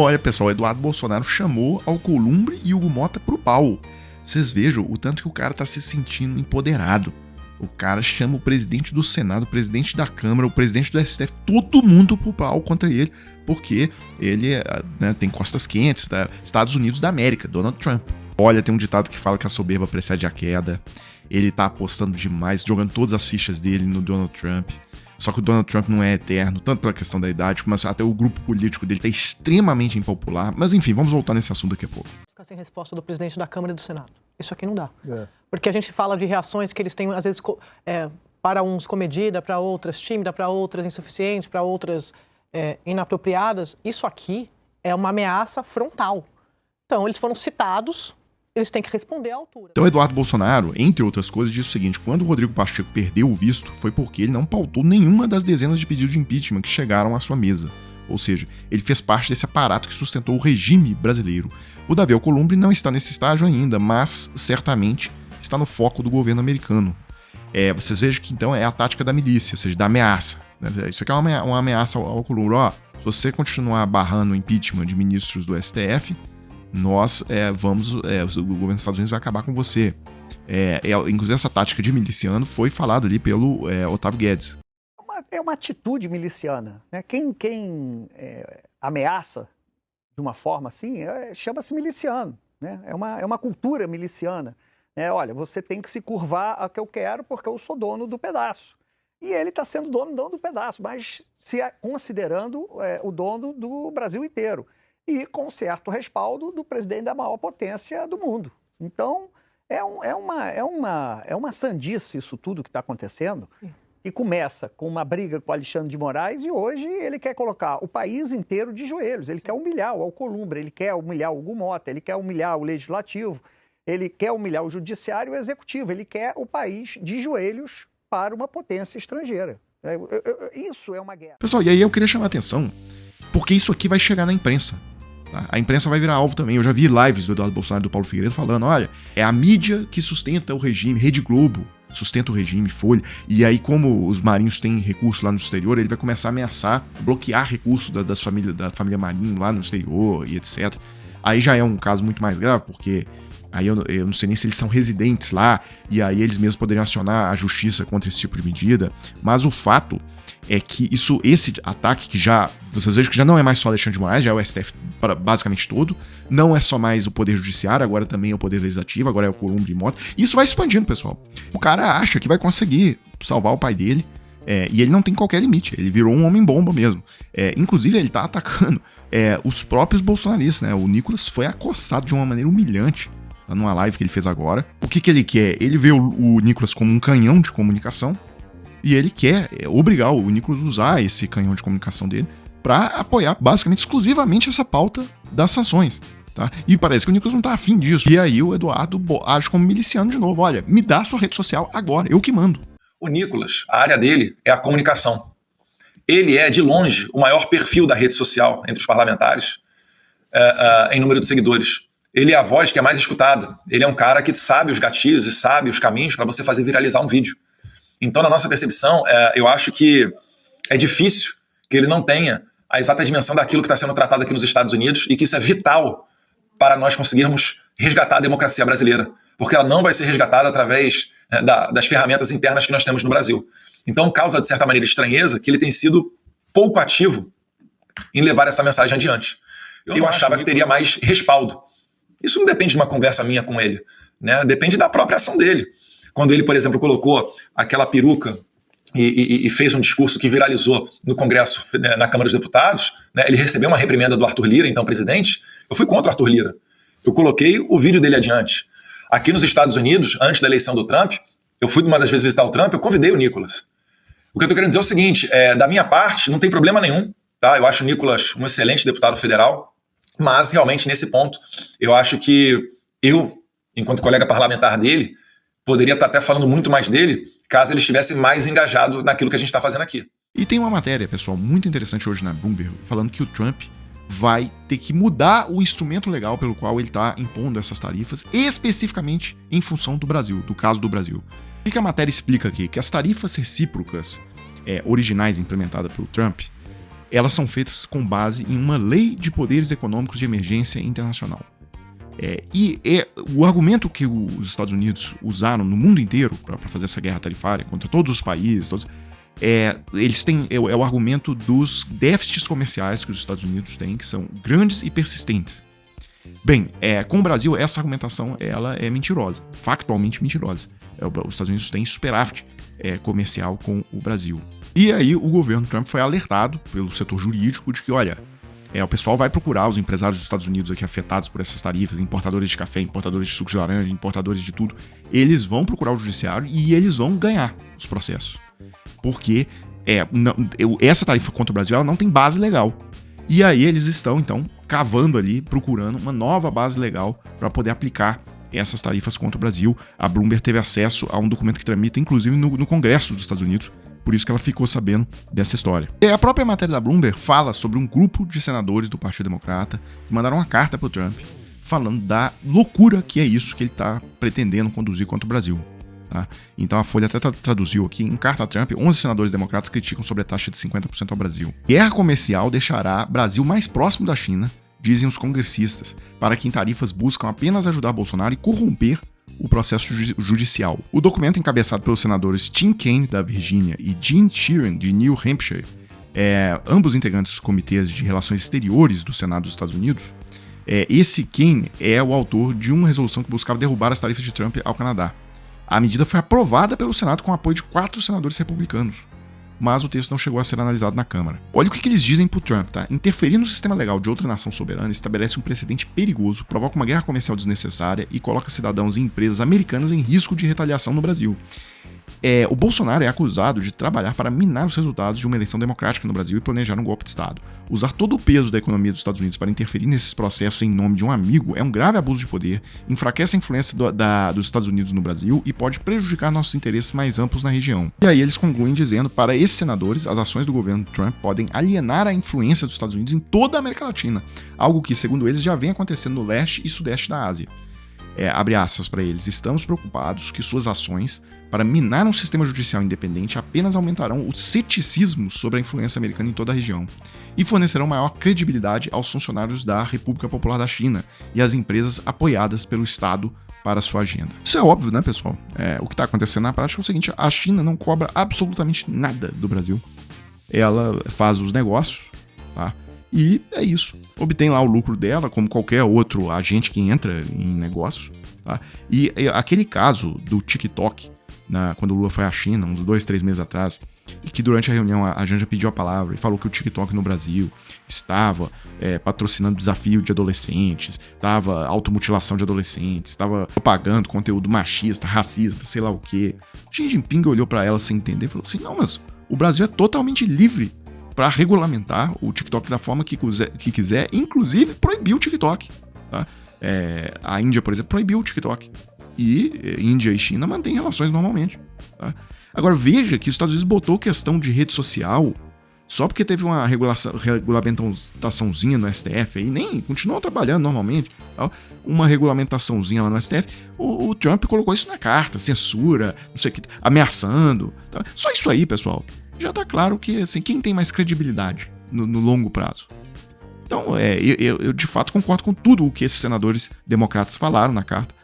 Olha, pessoal, Eduardo Bolsonaro chamou Alcolumbre e Hugo Mota pro pau. Vocês vejam o tanto que o cara tá se sentindo empoderado. O cara chama o presidente do Senado, o presidente da Câmara, o presidente do STF, todo mundo pro pau contra ele, porque ele tem costas quentes, Estados Unidos da América, Donald Trump. Olha, tem um ditado que fala que a soberba precede a queda. Ele tá apostando demais, jogando todas as fichas dele no Donald Trump. Só que o Donald Trump não é eterno, tanto pela questão da idade, mas até o grupo político dele tá extremamente impopular. Mas enfim, vamos voltar nesse assunto daqui a pouco. Ficar sem resposta do presidente da Câmara e do Senado. Isso aqui não dá. Porque a gente fala de reações que eles têm, às vezes, para uns comedida, para outras tímida, para outras insuficiente, para outras inapropriadas. Isso aqui é uma ameaça frontal. Então, eles foram citados, eles têm que responder à altura. Então, Eduardo Bolsonaro, entre outras coisas, diz o seguinte: quando o Rodrigo Pacheco perdeu o visto, foi porque ele não pautou nenhuma das dezenas de pedidos de impeachment que chegaram à sua mesa. Ou seja, ele fez parte desse aparato que sustentou o regime brasileiro. O Davi Alcolumbre não está nesse estágio ainda, mas certamente está no foco do governo americano. Vocês vejam que então é a tática da milícia, ou seja, da ameaça. Isso aqui é uma ameaça ao Alcolumbre. Se você continuar barrando o impeachment de ministros do STF, nós o governo dos Estados Unidos vai acabar com você. Inclusive essa tática de miliciano foi falada ali pelo Otávio Guedes. É uma atitude miliciana, né? Quem ameaça de uma forma assim chama-se miliciano, né? É uma cultura miliciana. Olha, você tem que se curvar ao que eu quero porque eu sou dono do pedaço. E ele está sendo dono não do pedaço, mas considerando o dono do Brasil inteiro. E com certo respaldo do presidente da maior potência do mundo. Então, é uma sandice isso tudo que está acontecendo. E começa com uma briga com o Alexandre de Moraes e hoje ele quer colocar o país inteiro de joelhos. Ele quer humilhar o Alcolumbre, ele quer humilhar o Hugo Mota, ele quer humilhar o Legislativo, ele quer humilhar o Judiciário e o Executivo. Ele quer o país de joelhos para uma potência estrangeira. Isso é uma guerra. Pessoal, e aí eu queria chamar a atenção, porque isso aqui vai chegar na imprensa. Tá? A imprensa vai virar alvo também. Eu já vi lives do Eduardo Bolsonaro e do Paulo Figueiredo falando, olha, é a mídia que sustenta o regime, Rede Globo sustenta o regime, Folha, e aí como os marinhos têm recurso lá no exterior, ele vai começar a ameaçar, bloquear recursos da família Marinho lá no exterior e etc. Aí já é um caso muito mais grave, porque aí eu não sei nem se eles são residentes lá, e aí eles mesmos poderiam acionar a justiça contra esse tipo de medida, mas o fato é que esse ataque que vocês vejam que já não é mais só Alexandre de Moraes, já é o STF basicamente todo, não é só mais o Poder Judiciário, agora também é o Poder Legislativo, agora é o Alcolumbre e Mota, e isso vai expandindo, pessoal. O cara acha que vai conseguir salvar o pai dele, e ele não tem qualquer limite, ele virou um homem-bomba mesmo. Inclusive, ele tá atacando os próprios bolsonaristas, né? O Nicolas foi acossado de uma maneira humilhante, tá numa live que ele fez agora. O que ele quer? Ele vê o Nicolas como um canhão de comunicação, e ele quer obrigar o Nicolas a usar esse canhão de comunicação dele para apoiar, basicamente, exclusivamente essa pauta das sanções, tá? E parece que o Nicolas não tá afim disso. E aí o Eduardo age como miliciano de novo. Olha, me dá a sua rede social agora, eu que mando. O Nicolas, a área dele é a comunicação. Ele é, de longe, o maior perfil da rede social entre os parlamentares em número de seguidores. Ele é a voz que é mais escutada. Ele é um cara que sabe os gatilhos e sabe os caminhos para você fazer viralizar um vídeo. Então, na nossa percepção, eu acho que é difícil que ele não tenha a exata dimensão daquilo que está sendo tratado aqui nos Estados Unidos e que isso é vital para nós conseguirmos resgatar a democracia brasileira, porque ela não vai ser resgatada através das ferramentas internas que nós temos no Brasil. Então, causa, de certa maneira, estranheza que ele tem sido pouco ativo em levar essa mensagem adiante. Eu achava que teria mais respaldo. Isso não depende de uma conversa minha com ele, né? Depende da própria ação dele. Quando ele, por exemplo, colocou aquela peruca e fez um discurso que viralizou no Congresso, na Câmara dos Deputados, né, ele recebeu uma reprimenda do Arthur Lira, então presidente. Eu fui contra o Arthur Lira. Eu coloquei o vídeo dele adiante. Aqui nos Estados Unidos, antes da eleição do Trump, eu fui uma das vezes visitar o Trump, eu convidei o Nicolas. O que eu estou querendo dizer é o seguinte, da minha parte, não tem problema nenhum, tá? Eu acho o Nicolas um excelente deputado federal, mas realmente nesse ponto, eu acho que eu, enquanto colega parlamentar dele, poderia estar até falando muito mais dele, caso ele estivesse mais engajado naquilo que a gente está fazendo aqui. E tem uma matéria, pessoal, muito interessante hoje na Bloomberg, falando que o Trump vai ter que mudar o instrumento legal pelo qual ele está impondo essas tarifas, especificamente em função do Brasil, do caso do Brasil. O que a matéria explica aqui? Que as tarifas recíprocas originais implementadas pelo Trump, elas são feitas com base em uma lei de poderes econômicos de emergência internacional. O argumento que os Estados Unidos usaram no mundo inteiro para fazer essa guerra tarifária contra todos os países, eles têm o argumento dos déficits comerciais que os Estados Unidos têm, que são grandes e persistentes. Bem, com o Brasil, essa argumentação ela é mentirosa, factualmente mentirosa. Os Estados Unidos têm superávit comercial com o Brasil. E aí o governo Trump foi alertado pelo setor jurídico de que, olha, o pessoal vai procurar os empresários dos Estados Unidos aqui afetados por essas tarifas, importadores de café, importadores de suco de laranja, importadores de tudo, eles vão procurar o judiciário e eles vão ganhar os processos. Porque essa tarifa contra o Brasil ela não tem base legal. E aí eles estão, então, cavando ali, procurando uma nova base legal para poder aplicar essas tarifas contra o Brasil. A Bloomberg teve acesso a um documento que tramita, inclusive, no Congresso dos Estados Unidos, por isso que ela ficou sabendo dessa história. E a própria matéria da Bloomberg fala sobre um grupo de senadores do Partido Democrata que mandaram uma carta para o Trump falando da loucura que é isso que ele está pretendendo conduzir contra o Brasil. Tá? Então a Folha até traduziu aqui, em carta a Trump, 11 senadores democratas criticam sobre a taxa de 50% ao Brasil. Guerra comercial deixará Brasil mais próximo da China, dizem os congressistas, para que em tarifas buscam apenas ajudar Bolsonaro e corromper o processo judicial. O documento, encabeçado pelos senadores Tim Kaine, da Virgínia, e Gene Sheeran, de New Hampshire, ambos integrantes dos comitês de relações exteriores do Senado dos Estados Unidos, esse Kaine é o autor de uma resolução que buscava derrubar as tarifas de Trump ao Canadá. A medida foi aprovada pelo Senado com o apoio de 4 senadores republicanos, mas o texto não chegou a ser analisado na Câmara. Olha o que eles dizem pro Trump, tá? Interferir no sistema legal de outra nação soberana estabelece um precedente perigoso, provoca uma guerra comercial desnecessária e coloca cidadãos e empresas americanas em risco de retaliação no Brasil. O Bolsonaro é acusado de trabalhar para minar os resultados de uma eleição democrática no Brasil e planejar um golpe de Estado. Usar todo o peso da economia dos Estados Unidos para interferir nesses processos em nome de um amigo é um grave abuso de poder, enfraquece a influência dos Estados Unidos no Brasil e pode prejudicar nossos interesses mais amplos na região. E aí eles concluem dizendo, para esses senadores, as ações do governo Trump podem alienar a influência dos Estados Unidos em toda a América Latina, algo que, segundo eles, já vem acontecendo no leste e sudeste da Ásia. Abre aspas para eles, estamos preocupados que suas ações para minar um sistema judicial independente apenas aumentarão o ceticismo sobre a influência americana em toda a região e fornecerão maior credibilidade aos funcionários da República Popular da China e às empresas apoiadas pelo Estado para sua agenda. Isso é óbvio, né, pessoal? O que está acontecendo na prática é o seguinte, a China não cobra absolutamente nada do Brasil. Ela faz os negócios, tá? E é isso. Obtém lá o lucro dela, como qualquer outro agente que entra em negócio, tá? E aquele caso do TikTok, quando o Lula foi à China, uns 2-3 meses atrás, e que durante a reunião a Janja pediu a palavra e falou que o TikTok no Brasil estava patrocinando desafio de adolescentes, estava automutilação de adolescentes, estava propagando conteúdo machista, racista, sei lá o quê. O Xi Jinping olhou para ela sem entender e falou assim, não, mas o Brasil é totalmente livre para regulamentar o TikTok da forma que quiser, inclusive proibir o TikTok. Tá? A Índia, por exemplo, proibiu o TikTok. E Índia e China mantêm relações normalmente. Tá? Agora veja que os Estados Unidos botou questão de rede social só porque teve uma regulamentaçãozinha no STF aí, nem continuou trabalhando normalmente. Tá? Uma regulamentaçãozinha lá no STF, o Trump colocou isso na carta, censura, não sei o que, ameaçando. Tá? Só isso aí, pessoal. Já tá claro que assim, quem tem mais credibilidade no longo prazo? Então, eu de fato concordo com tudo o que esses senadores democratas falaram na carta.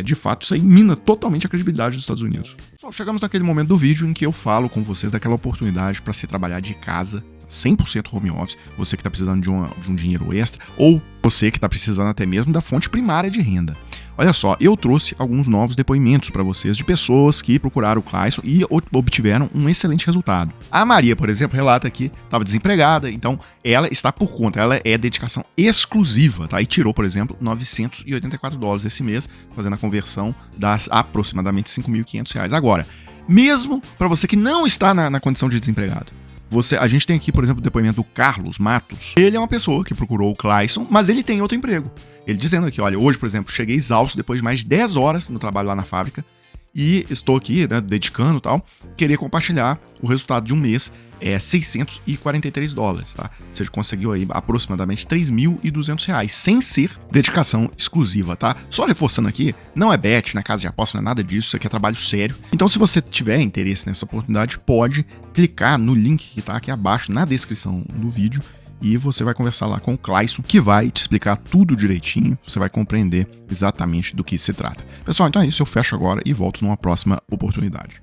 De fato, isso aí mina totalmente a credibilidade dos Estados Unidos. Pessoal, chegamos naquele momento do vídeo em que eu falo com vocês daquela oportunidade para se trabalhar de casa, 100% home office, você que está precisando de um dinheiro extra, ou você que está precisando até mesmo da fonte primária de renda. Olha só, eu trouxe alguns novos depoimentos para vocês de pessoas que procuraram o Clayson e obtiveram um excelente resultado. A Maria, por exemplo, relata que estava desempregada, então ela está por conta, ela é dedicação exclusiva, tá? E tirou, por exemplo, $984 esse mês, fazendo a conversão das aproximadamente R$5.500. Agora, mesmo para você que não está na condição de desempregado, a gente tem aqui, por exemplo, o depoimento do Carlos Matos. Ele é uma pessoa que procurou o Clayson, mas ele tem outro emprego. Ele dizendo aqui, olha, hoje, por exemplo, cheguei exausto depois de mais de 10 horas no trabalho lá na fábrica E estou aqui, né, dedicando e tal, querer compartilhar o resultado de um mês, $643, tá? Você conseguiu aí aproximadamente R$3.200, sem ser dedicação exclusiva, tá? Só reforçando aqui, não é bet, não é casa de aposta, não é nada disso, isso aqui é trabalho sério. Então, se você tiver interesse nessa oportunidade, pode clicar no link que tá aqui abaixo na descrição do vídeo e você vai conversar lá com o Clayson, que vai te explicar tudo direitinho, você vai compreender exatamente do que se trata. Pessoal, então é isso, eu fecho agora e volto numa próxima oportunidade.